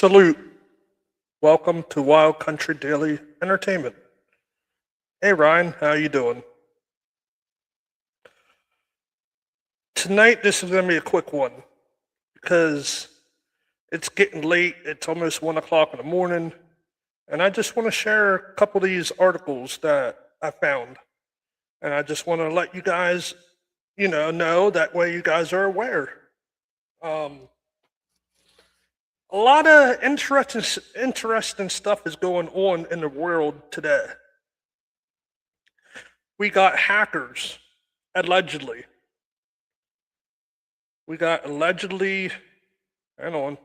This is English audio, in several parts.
Salute. Welcome to Wild Country Daily Entertainment. Hey Ryan, how you doing? Tonight this is going to be a quick one because it's getting late. It's almost 1 o'clock in the morning, and I just want to share a couple of these articles that I found. And I just want to let you guys, know that way you guys are aware. A lot of interesting stuff is going on in the world today. We got hackers, allegedly. Hang on.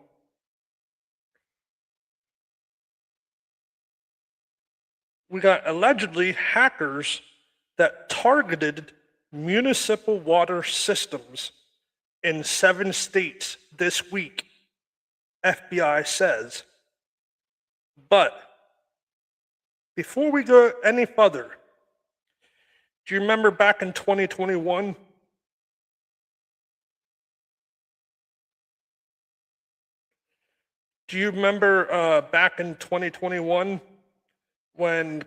We got allegedly hackers that targeted municipal water systems in 7 states this week, FBI says. But before we go any further, do you remember back in 2021? Do you remember back in 2021 when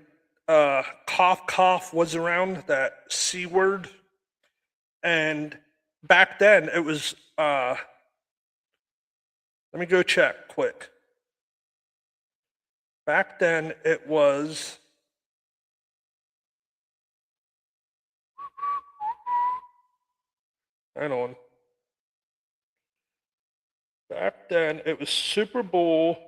cough cough was around, that C word? And back then it was, let me go check quick. Back then it was, hang on. Back then it was Super Bowl.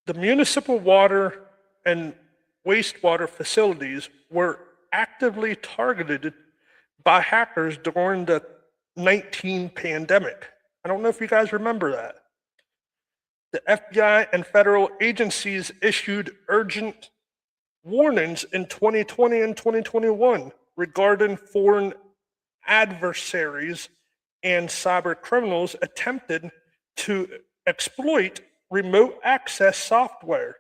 The municipal water and wastewater facilities were actively targeted by hackers during the 19 pandemic. I don't know if you guys remember that. The FBI and federal agencies issued urgent warnings in 2020 and 2021 regarding foreign adversaries and cyber criminals attempted to exploit remote access software.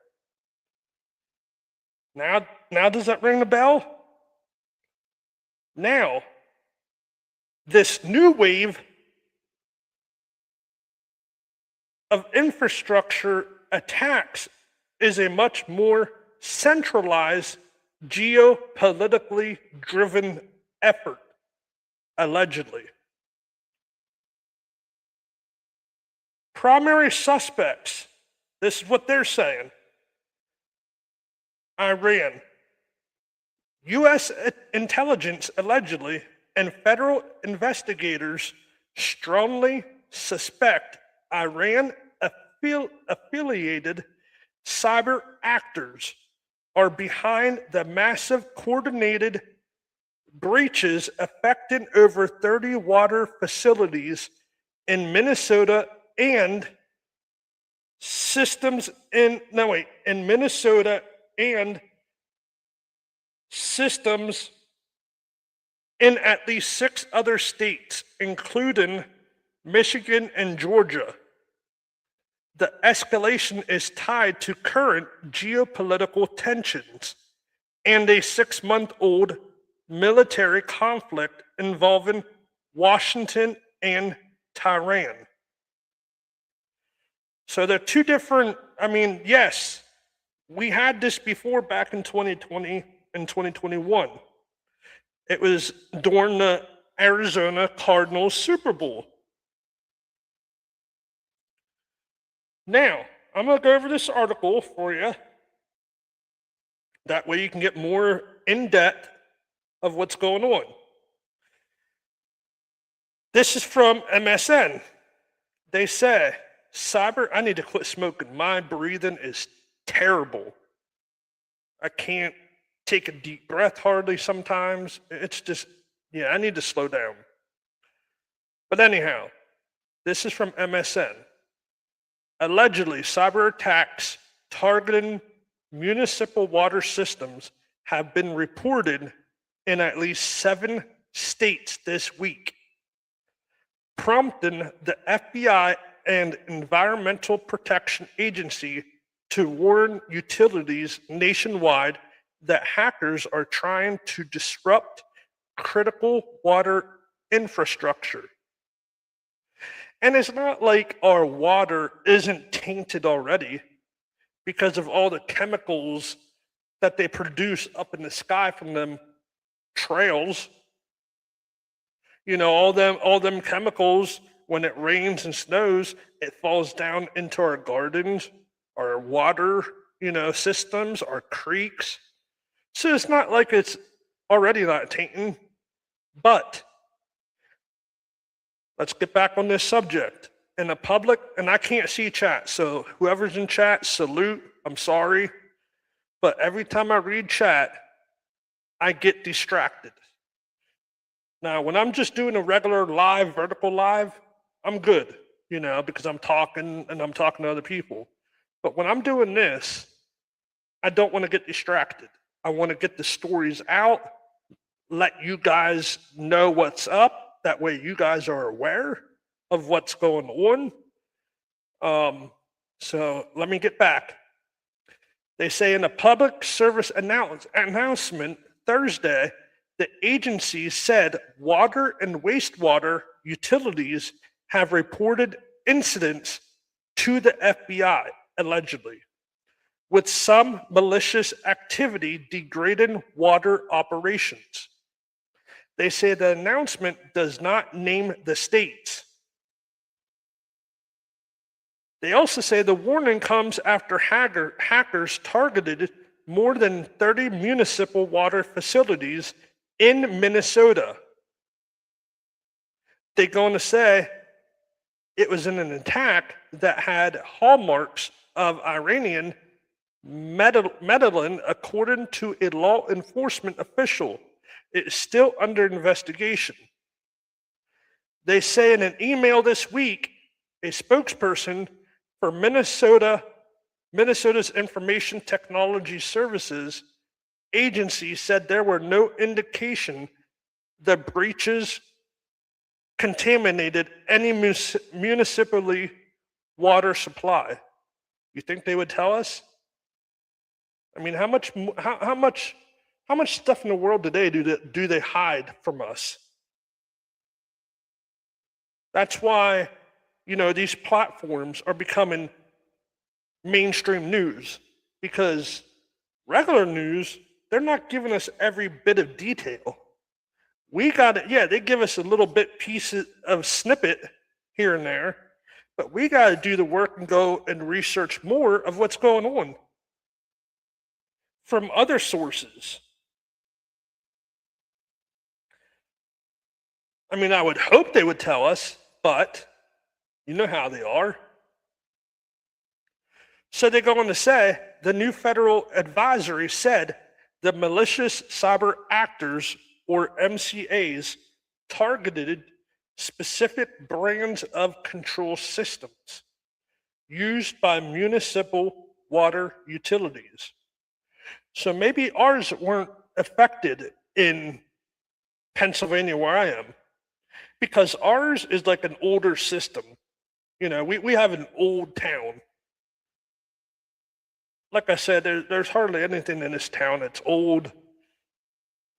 Now does that ring a bell? Now, this new wave of infrastructure attacks is a much more centralized, geopolitically driven effort, allegedly. Primary suspects, this is what they're saying. Iran. U.S. intelligence, allegedly, and federal investigators strongly suspect Iran affiliated cyber actors are behind the massive coordinated breaches affecting over 30 water facilities in Minnesota and in Minnesota and systems in at least 6 other states, including Michigan and Georgia. The escalation is tied to current geopolitical tensions and a 6-month-old military conflict involving Washington and Tehran. So they're two different, yes, we had this before back in 2020 and 2021. It was during the Arizona Cardinals Super Bowl. Now, I'm going to go over this article for you. That way you can get more in depth of what's going on. This is from MSN. They say, I need to quit smoking. My breathing is terrible. I can't take a deep breath hardly sometimes. It's just, I need to slow down. But anyhow, this is from MSN. Allegedly, cyber attacks targeting municipal water systems have been reported in at least 7 states this week, prompting the FBI and Environmental Protection Agency to warn utilities nationwide that hackers are trying to disrupt critical water infrastructure. And it's not like our water isn't tainted already because of all the chemicals that they produce up in the sky from them trails. You know, all them chemicals, when it rains and snows, it falls down into our gardens, our water, systems, our creeks. So it's not like it's already not tainting. But let's get back on this subject. In the public, and I can't see chat, so whoever's in chat, salute. I'm sorry. But every time I read chat, I get distracted. Now, when I'm just doing a regular live, vertical live, I'm good, because I'm talking and I'm talking to other people. But when I'm doing this, I don't want to get distracted. I want to get the stories out, let you guys know what's up. That way you guys are aware of what's going on. So let me get back. They say in a public service announcement Thursday, the agency said water and wastewater utilities have reported incidents to the FBI, allegedly, with some malicious activity degrading water operations. They say the announcement does not name the states. They also say the warning comes after hackers targeted more than 30 municipal water facilities in Minnesota. They go on to say it was in an attack that had hallmarks of Iranian meddling, according to a law enforcement official. It is still under investigation. They say in an email this week, a spokesperson for Minnesota's Information Technology Services Agency said there were no indication the breaches contaminated any municipally water supply. You think they would tell us? I mean, how much stuff in the world today do they hide from us? That's why, these platforms are becoming mainstream news, because regular news, they're not giving us every bit of detail. We got it. Yeah, they give us a little bit piece of snippet here and there, but we got to do the work and go and research more of what's going on from other sources. I mean, I would hope they would tell us, but you know how they are. So they go on to say the new federal advisory said the malicious cyber actors, or MCAs, targeted specific brands of control systems used by municipal water utilities. So maybe ours weren't affected in Pennsylvania where I am, because ours is like an older system. We have an old town. Like I said, there's hardly anything in this town that's old.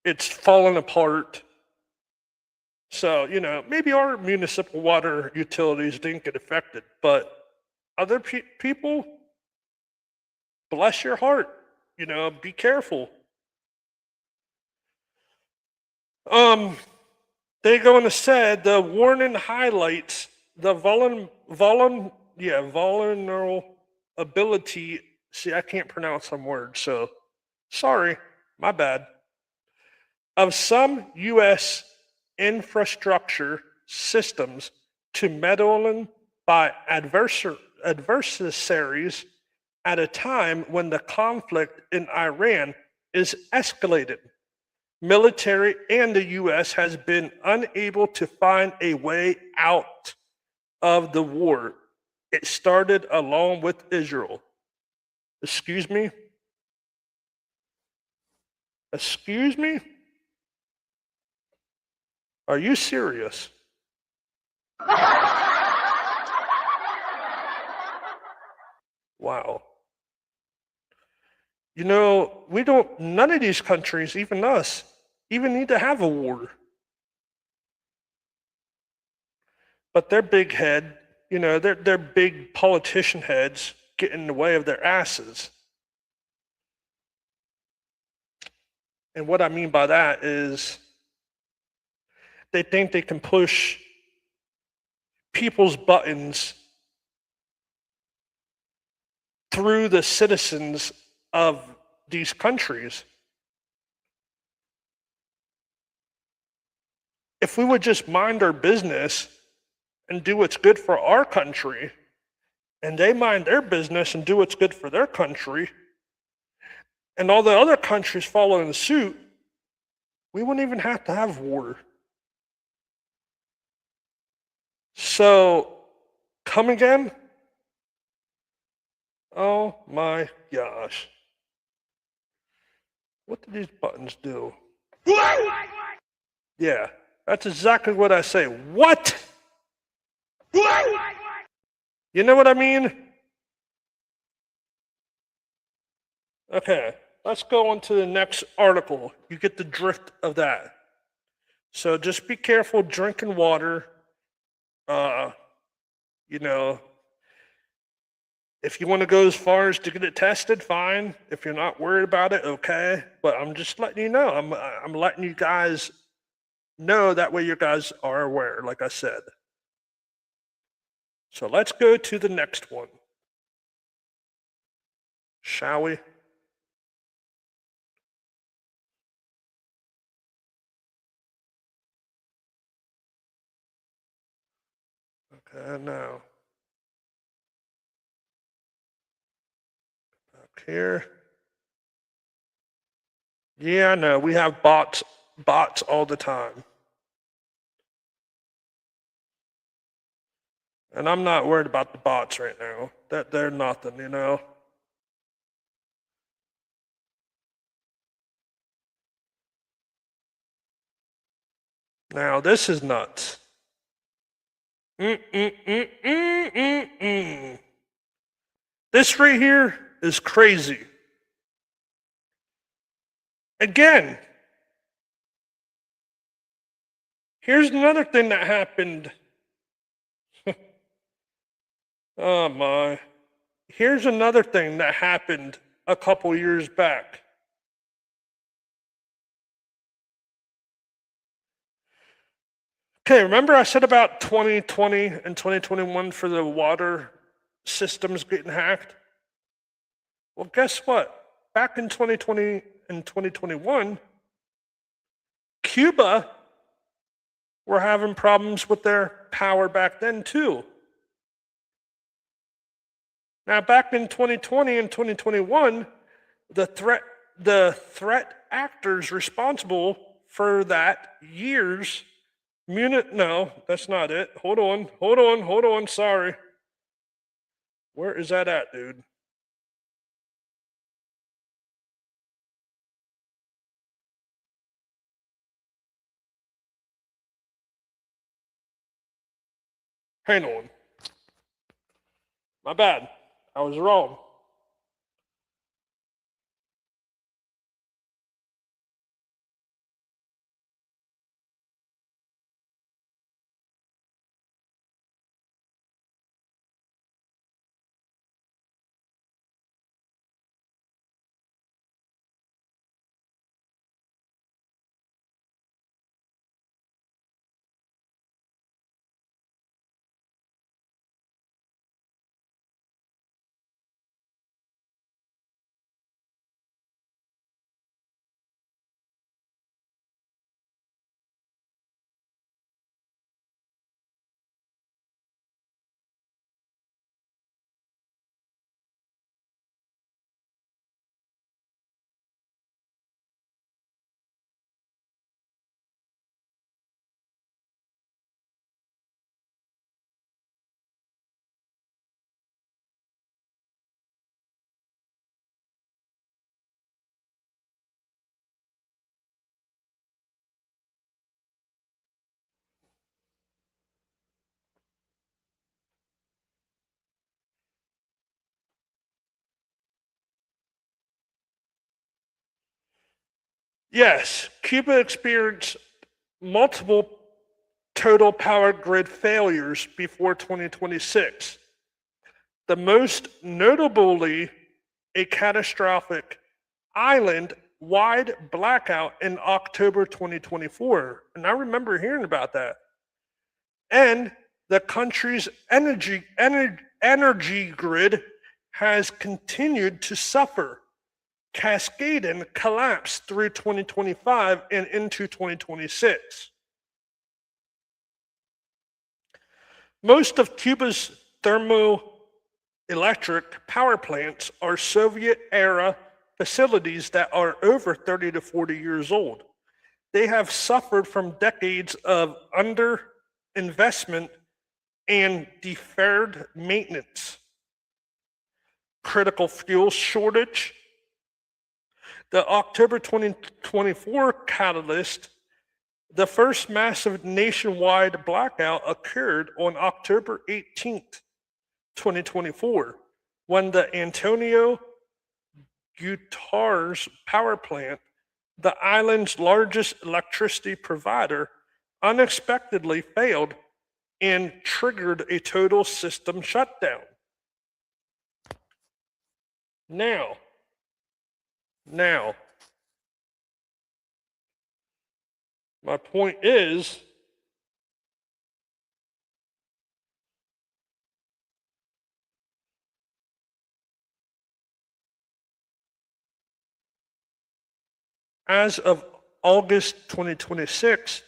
It's fallen apart. So, maybe our municipal water utilities didn't get affected, but other people, bless your heart, be careful. They go on to say the warning highlights the vulnerability. See, I can't pronounce some words, so sorry, my bad. Of some U.S. infrastructure systems to meddling by adversaries at a time when the conflict in Iran is escalating. Military and the U.S. has been unable to find a way out of the war. It started along with Israel. Excuse me? Excuse me? Are you serious? Wow. You know, we don't, none of these countries, even us, even need to have a war. But their big head, you know, their big politician heads get in the way of their asses. And what I mean by that is they think they can push people's buttons through the citizens of these countries. If we would just mind our business and do what's good for our country, and they mind their business and do what's good for their country, and all the other countries follow in suit, we wouldn't even have to have war. So, come again? Oh my gosh. What do these buttons do? Yeah, that's exactly what I say. What? You know what I mean? Okay, let's go on to the next article. You get the drift of that. So just be careful drinking water. Uh, you know, if you want to go as far as to get it tested, fine. If you're not worried about it, okay. But I'm just letting you know. I'm letting you guys know, that way you guys are aware, like I said. So let's go to the next one. Shall we? Okay, now. Back here. Yeah, I know. We have bots all the time. And I'm not worried about the bots right now. That they're nothing, you know. Now this is nuts. Mm-mm-mm-mm-mm-mm. This right here is crazy. Again, here's another thing that happened. Oh my. Here's another thing that happened a couple years back. Okay, remember I said about 2020 and 2021 for the water systems getting hacked? Well, guess what? Back in 2020 and 2021, Cuba were having problems with their power back then too. Now, back in 2020 and 2021, the threat actors responsible for that years no, that's not it. Hold on, sorry. Where is that at, dude? Hang on. My bad. I was wrong. Yes, Cuba experienced multiple total power grid failures before 2026. The most notably a catastrophic island-wide blackout in October 2024. And I remember hearing about that. And the country's energy grid has continued to suffer cascading collapse through 2025 and into 2026. Most of Cuba's thermoelectric power plants are Soviet-era facilities that are over 30 to 40 years old. They have suffered from decades of underinvestment and deferred maintenance, critical fuel shortage. The October 2024 catalyst, the first massive nationwide blackout occurred on October 18th, 2024, when the Antonio Guterres power plant, the island's largest electricity provider, unexpectedly failed and triggered a total system shutdown. Now, my point is, as of August 2026,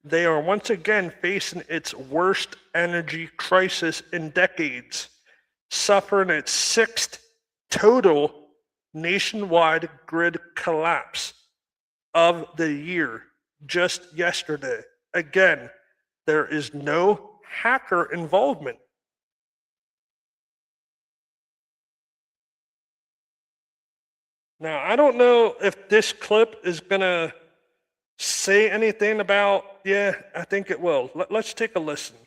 they are once again facing its worst energy crisis in decades, suffering its sixth total nationwide grid collapse of the year just yesterday. Again, there is no hacker involvement. Now, I don't know if this clip is going to say anything about, yeah, I think it will. Let's take a listen.